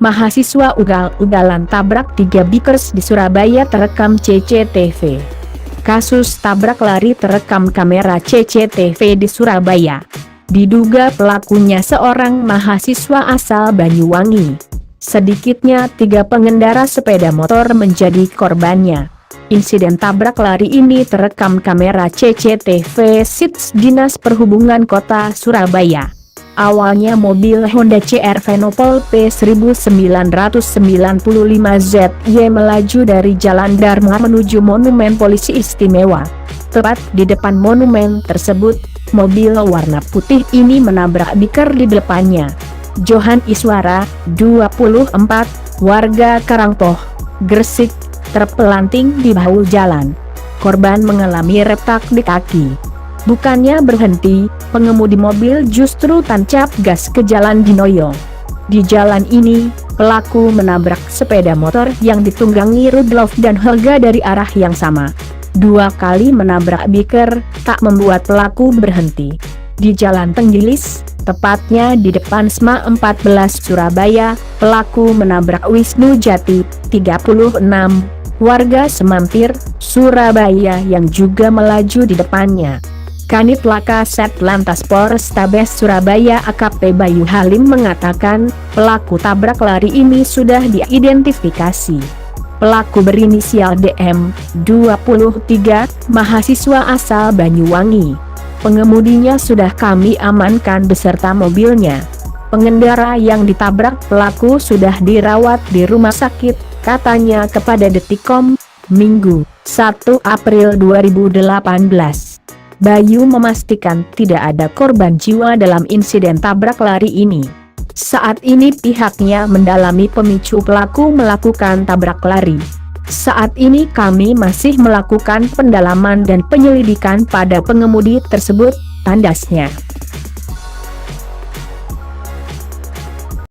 Mahasiswa ugal-ugalan tabrak 3 bikers di Surabaya terekam CCTV. Kasus tabrak lari terekam kamera CCTV di Surabaya. Diduga pelakunya seorang mahasiswa asal Banyuwangi. Sedikitnya 3 pengendara sepeda motor menjadi korbannya. Insiden tabrak lari ini terekam kamera CCTV SITS Dinas Perhubungan Kota Surabaya. Awalnya mobil Honda CR-V Nopol P1995ZY melaju dari Jalan Dharma menuju Monumen Polisi Istimewa. Tepat di depan monumen tersebut, mobil warna putih ini menabrak biker di depannya. Johan Iswara, 24, warga Karangpoh, Gresik, terpelanting di bahu jalan. Korban mengalami retak di kaki. Bukannya berhenti, pengemudi mobil justru tancap gas ke Jalan Dinoyo. Di jalan ini, pelaku menabrak sepeda motor yang ditunggangi Rudolf dan Helga dari arah yang sama. 2 kali menabrak biker, tak membuat pelaku berhenti. Di Jalan Tenggilis, tepatnya di depan SMA 14 Surabaya, pelaku menabrak Wisnu Jati, 36, warga Semampir, Surabaya yang juga melaju di depannya. Kanit Laka Satlantas Polrestabes Surabaya AKP Bayu Halim mengatakan, pelaku tabrak lari ini sudah diidentifikasi. Pelaku berinisial DM, 23, mahasiswa asal Banyuwangi. Pengemudinya sudah kami amankan beserta mobilnya. Pengendara yang ditabrak pelaku sudah dirawat di rumah sakit, katanya kepada Detikcom, Minggu, 1 April 2018. Bayu memastikan tidak ada korban jiwa dalam insiden tabrak lari ini. Saat ini pihaknya mendalami pemicu pelaku melakukan tabrak lari. Saat ini kami masih melakukan pendalaman dan penyelidikan pada pengemudi tersebut, tandasnya.